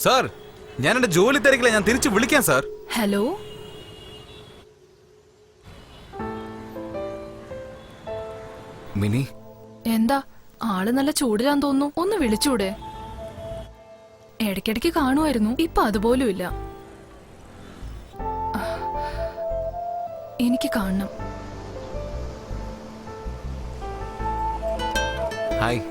Sir, ഞാൻ എന്റെ ജോലി തിരക്കില്ല, ഞാൻ തിരിച്ചു വിളിക്കാം സാർ. Hello, mini. എന്താ ആള് നല്ല ചൂടിലാന്ന് തോന്നുന്നു, ഒന്ന് വിളിച്ചൂടെ? ഇടയ്ക്കിടയ്ക്ക് കാണുമായിരുന്നു, ഇപ്പൊ അതുപോലും ഇല്ല. എനിക്ക് കാണണം. ഹായ്.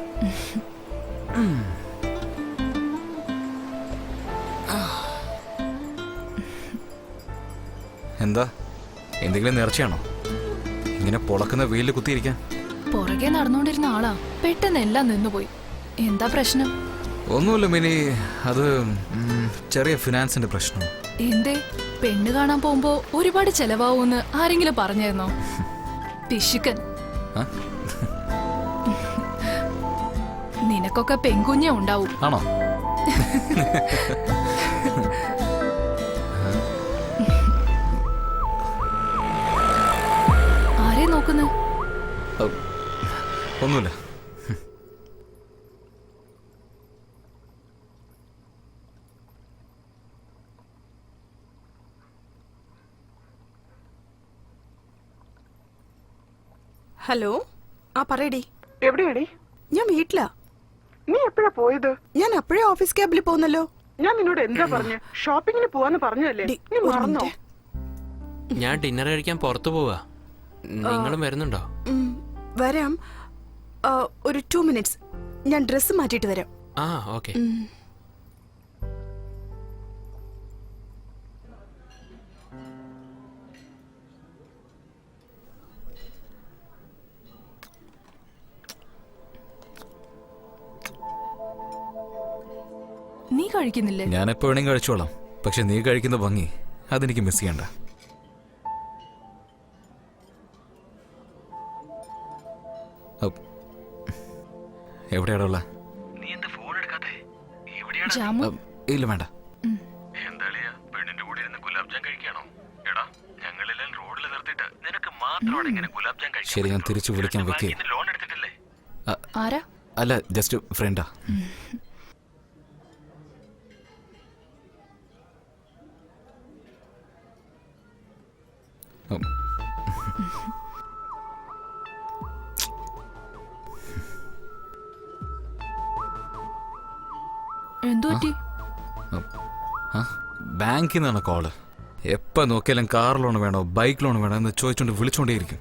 എന്താ, എന്തെങ്കിലും നേർച്ചയാണോ ഇങ്ങനെ പൊളക്കുന്ന വെയില് കുത്തിയിരിക്കാൻ? പുറകെ നടന്നുകൊണ്ടിരുന്ന ആളാ, പെട്ടെന്ന് എല്ലാം നിന്നുപോയി. എന്താ പ്രശ്നം? ഒന്നുമില്ല മിനി, അത് ചെറിയ ഫിനാൻസിന്റെ പ്രശ്നം. എന്തേ, പെണ്ണ് കാണാൻ പോകുമ്പോ ഒരുപാട് ചെലവാവൂന്ന് ആരെങ്കിലും പറഞ്ഞായിരുന്നോ? പിശുക്കൻ. നിനക്കൊക്കെ പെൺകുഞ്ഞ ഉണ്ടാവും. ആണോ? ആരെ നോക്കുന്നു? ഒന്നുമില്ല. ഹലോ, ആ പറയടി. എവിടെയാടി? ഞാൻ വീട്ടിലാ. നീ എപ്പോഴാ പോയത്? ഞാൻ അപ്പോഴേ ഓഫീസ് ക്യാബിൽ പോകുന്നല്ലോ. ഞാൻ നിന്നോട് എന്താ പറഞ്ഞു? ഷോപ്പിങ്ങിന് പോവാന്ന് പറഞ്ഞല്ലേ? നീ മറന്നോ? ഞാൻ ഡിന്നർ കഴിക്കാൻ പുറത്തു പോവാ. നിങ്ങളും വരുന്നുണ്ടോ? വരാം. ഒരു 2 minutes. ഞാൻ ഡ്രസ്സ് മാറ്റിയിട്ട് വരാം. ആ, ഓക്കെ. നീ കഴിക്കുന്നില്ലേ? ഞാൻ എപ്പോ വേണമെങ്കിൽ കഴിച്ചോളാം, പക്ഷെ നീ കഴിക്കുന്ന ഭംഗി അതെനിക്ക് മിസ് ചെയ്യണ്ട. എവിടെയാടുള്ള? ജാമു? ഇല്ല, വേണ്ട. ശരി, ഞാൻ തിരിച്ചു വിളിക്കാൻ വെക്കേ. ആരാ? അല്ല, ജസ്റ്റ് ഫ്രണ്ടാ. എന്തുപറ്റി? ബാങ്കിൽ നിന്നാണ് കോള്. എപ്പോൾ നോക്കിയാലും കാർ ലോൺ വേണോ ബൈക്ക് ലോൺ വേണോ എന്ന് ചോദിച്ചുകൊണ്ട് വിളിച്ചുകൊണ്ടേയിരിക്കും.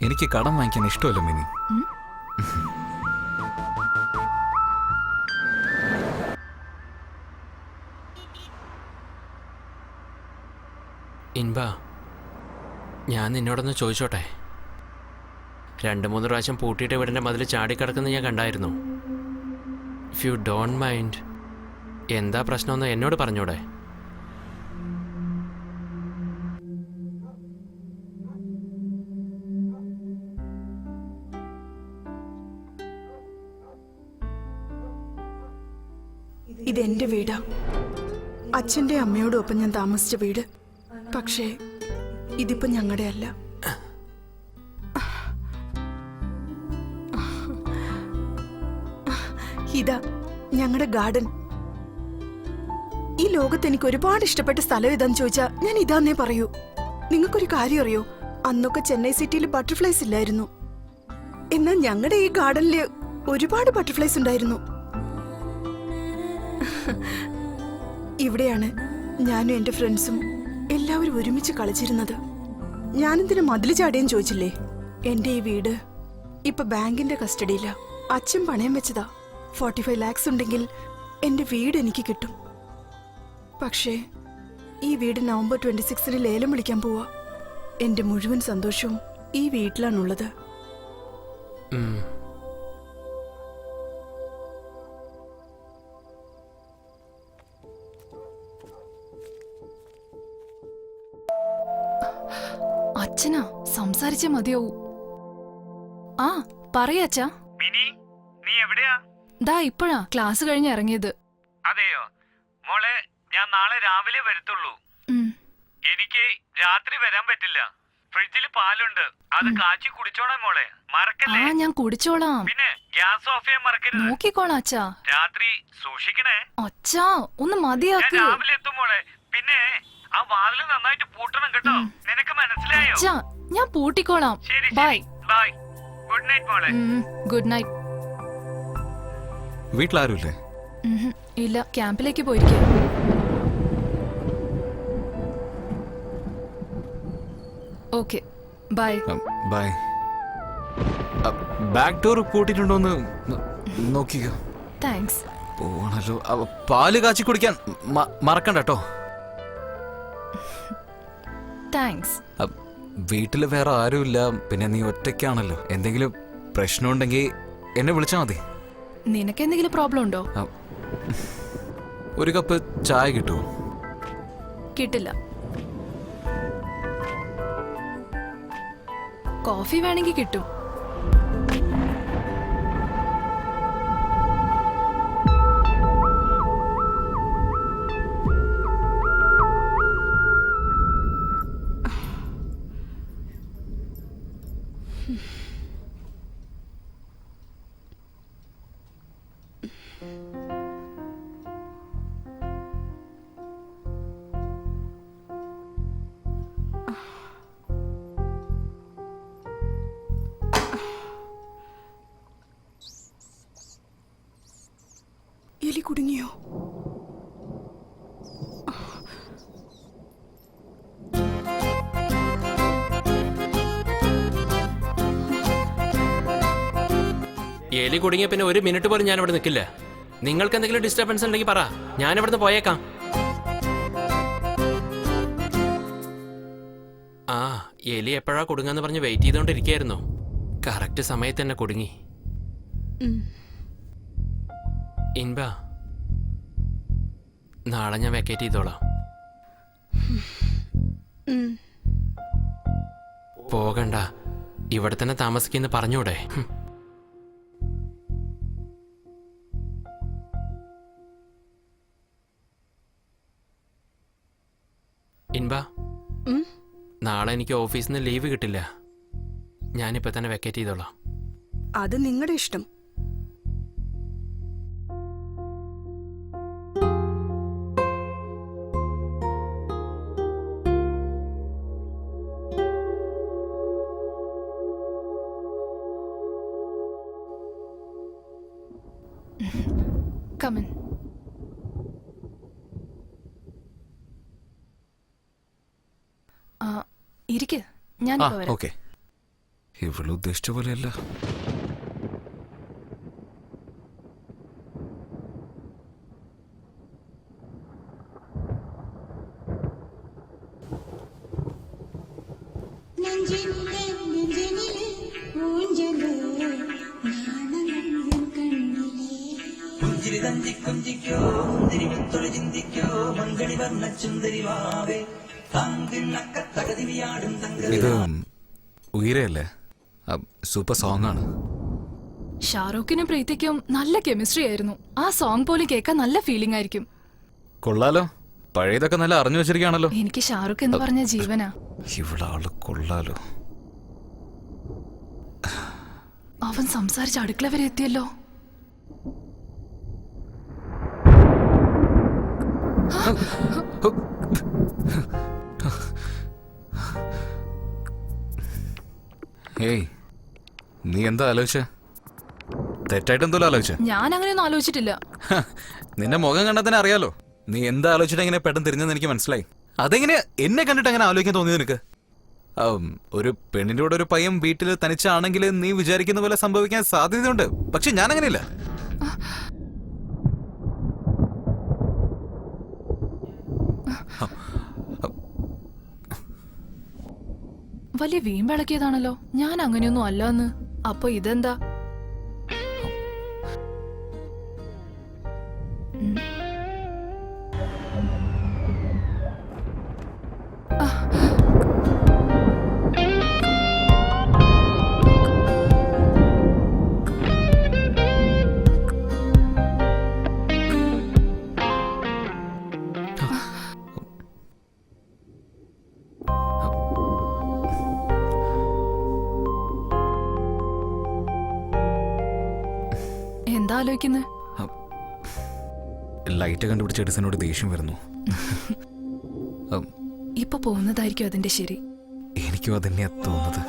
എനിക്ക് കടം വാങ്ങിക്കാൻ ഇഷ്ടമല്ല മിനി. ഇൻബ, ഞാൻ നിന്നോടൊന്ന് ചോദിച്ചോട്ടെ? 2-3 പ്രാവശ്യം പൂട്ടിയിട്ട് വീടിൻ്റെ മതിൽ ചാടിക്കിടക്കുന്നത് ഞാൻ കണ്ടായിരുന്നു. ഇഫ് യു ഡോണ്ട് മൈൻഡ്, എന്താ പ്രശ്നമെന്ന് എന്നോട് പറഞ്ഞൂടെ? ഇതെന്റെ വീടാ. അച്ഛന്റെ അമ്മയോടും ഒപ്പം ഞാൻ താമസിച്ച വീട്. പക്ഷേ ഇതിപ്പോ ഞങ്ങളുടെ അല്ല. ഇതാ ഞങ്ങളുടെ ഗാർഡൻ. ഈ ലോകത്ത് എനിക്ക് ഒരുപാട് ഇഷ്ടപ്പെട്ട സ്ഥലം ഏതാന്ന് ചോദിച്ചാ ഞാൻ ഇതാന്നേ പറയൂ. നിങ്ങൾക്കൊരു കാര്യം അറിയോ? അന്നൊക്കെ ചെന്നൈ സിറ്റിയിൽ ബട്ടർഫ്ലൈസ് ഇല്ലായിരുന്നു. എന്നാൽ ഞങ്ങളുടെ ഈ ഗാർഡനില് ഒരുപാട് ബട്ടർഫ്ലൈസ് ഉണ്ടായിരുന്നു. ഇവിടെയാണ് ഞാനും എന്റെ ഫ്രണ്ട്സും എല്ലാവരും ഒരുമിച്ച് കളിച്ചിരുന്നത്. ഞാനെന്തിനു മതിൽ ചാടിയെന്ന് ചോദിച്ചില്ലേ? എന്റെ ഈ വീട് ഇപ്പൊ ബാങ്കിന്റെ കസ്റ്റഡിയിലാ. അച്ഛൻ പണയം വെച്ചതാ. 45 lakhs ഉണ്ടെങ്കിൽ എന്റെ വീട് എനിക്ക് കിട്ടും. പക്ഷേ ഈ വീട് November 26 ലേലം വിളിക്കാൻ പോവാ. എന്റെ മുഴുവൻ സന്തോഷവും ഈ വീട്ടിലാണുള്ളത്. അച്ഛനാ, സംസാരിച്ചേ മതിയാവൂ. ആ പറയാച്ചാ. നീ എവിടെയാ? ദാ ഇപ്പഴാ ക്ലാസ് കഴിഞ്ഞ് ഇറങ്ങിയത്. അതെയോ മോളെ, ഞാൻ നാളെ രാവിലെ വരത്തുള്ളൂ. എനിക്ക് രാത്രി വരാൻ പറ്റില്ല. ഫ്രിഡ്ജിൽ പാലുണ്ട്, അത് കാച്ചി കുടിച്ചോളാം മോളെ, മറക്കല്ലേ? ഞാൻ കുടിച്ചോളാം. പിന്നെ ഗ്യാസ് ഓഫ് ചെയ്യാൻ മറക്കരുത്. നോക്കിക്കോളാം അച്ഛാ. രാത്രി സൂക്ഷിക്കണേ. അച്ഛാ ഒന്ന് ഞാൻ മതിയാക്ക്. രാവിലെ എത്തും മോളെ. പിന്നെ ആ വാതില് നന്നായിട്ട് പൂട്ടണം കേട്ടോ. നിനക്ക് മനസ്സിലായോ? അച്ഛാ ഞാൻ പൂട്ടിക്കോളാം. ശരി ബൈ. ബൈ. ഗുഡ് നൈറ്റ് മോളെ. Good night. വീട്ടിലാരുമില്ലേ? ഇല്ല, ക്യാമ്പിലേക്ക് പോയിരിക്കാം. Okay bye. Bye. Back door പൂട്ടിട്ടുണ്ടോന്ന് നോക്കിക്കോ. താങ്ക്സ്. പോവാണല്ലോ. പാല് കാച്ചി കുടിക്കാൻ മറക്കണ്ട കേട്ടോ. താങ്ക്സ്. വീട്ടില് വേറെ ആരുമില്ല, പിന്നെ നീ ഒറ്റയ്ക്കാണല്ലോ. എന്തെങ്കിലും പ്രശ്നമുണ്ടെങ്കിൽ എന്നെ വിളിച്ചാൽ മതി. നിനക്ക് എന്തെങ്കിലും പ്രോബ്ലം ഉണ്ടോ? ഒരു കപ്പ് ചായ കിട്ടുമോ? കിട്ടില്ല. കോഫി വേണമെങ്കിൽ കിട്ടും. എലി കുടുങ്ങിയോ? എലി കുടുങ്ങിയ പിന്നെ ഒരു മിനിറ്റ് പോലും ഞാൻ ഇവിടെ നിൽക്കില്ല. നിങ്ങൾക്ക് എന്തെങ്കിലും ഡിസ്റ്റർബൻസ് ഉണ്ടെങ്കിൽ പറ, ഞാൻ ഇവിടുന്ന് പോയേക്കാം. ആ എലി എപ്പോഴാ കുടുങ്ങാന്ന് പറഞ്ഞ് വെയിറ്റ് ചെയ്തോണ്ടിരിക്കായിരുന്നു. കറക്റ്റ് സമയത്ത് തന്നെ കുടുങ്ങി. ഇൻബ, നാളെ ഞാൻ വെക്കേറ്റ് ചെയ്തോളാം. പോകണ്ട, ഇവിടെ തന്നെ താമസിക്കുന്ന പറഞ്ഞൂടെ? ഇൻബ, നാളെ എനിക്ക് ഓഫീസിൽ നിന്ന് ലീവ് കിട്ടില്ല. ഞാനിപ്പോ തന്നെ വെക്കേറ്റ് ചെയ്തോളാം. അത് നിങ്ങളുടെ ഇഷ്ടം. Come in. ഇരിക്ക്, ഞാനിപ്പോ വരാം. ഓക്കെ. ഇവള് ഉദ്ദേശിച്ച പോലെയല്ല. ഇത് ഉയരല്ലേ? സൂപ്പർ സോങ് ആണ്. ഷാറൂഖിനും പ്രീതിക്കും നല്ല കെമിസ്ട്രി ആയിരുന്നു. ആ സോങ് പോലും കേൾക്കാൻ നല്ല ഫീലിംഗ് ആയിരിക്കും. കൊള്ളാലോ, പഴയതൊക്കെ നല്ല അറിഞ്ഞു വെച്ചിരിക്കുകയാണല്ലോ. എനിക്ക് ഷാറൂഖ് എന്ന് പറഞ്ഞ ജീവനാ. ഇവളാള് കൊള്ളാലോ. അവൻ സംസാരിച്ച് അടുക്കള വരെ എത്തിയല്ലോ. ഏയ്, നീ എന്താ ആലോചിച്ച? തെറ്റായിട്ട് എന്തോ ആലോചിച്ച? ഞാൻ അങ്ങനെയൊന്നും ആലോചിച്ചിട്ടില്ല. നിന്റെ മുഖം കണ്ടാൽ തന്നെ അറിയാലോ നീ എന്താ ആലോചിച്ചിട്ട് എങ്ങനെ പെട്ടെന്ന് തിരിഞ്ഞെന്ന് എനിക്ക് മനസ്സിലായി. അതെങ്ങനെ എന്നെ കണ്ടിട്ട് അങ്ങനെ ആലോചിക്കാൻ തോന്നിയത് നിനക്ക്? ഒരു പെണ്ണിന്റെ കൂടെ ഒരു പയ്യൻ വീട്ടിൽ തനിച്ചാണെങ്കിൽ നീ വിചാരിക്കുന്ന പോലെ സംഭവിക്കാൻ സാധ്യതയുണ്ട്. പക്ഷെ ഞാൻ അങ്ങനെയില്ല. വലിയ വീമ്പിളക്കിയതാണല്ലോ. ഞാൻ അങ്ങനെയൊന്നും അല്ലെന്ന്. അപ്പൊ ഇതെന്താ? എന്താ ആലോചിക്കുന്നത്? ലൈറ്റ് കണ്ടുപിടിച്ച എഡിസനോട് ദേഷ്യം വരുന്നു. ഇപ്പൊ പോകുന്നതായിരിക്കും അതിന്റെ ശരി. എനിക്കും അതന്നെയാ തോന്നുന്നത്.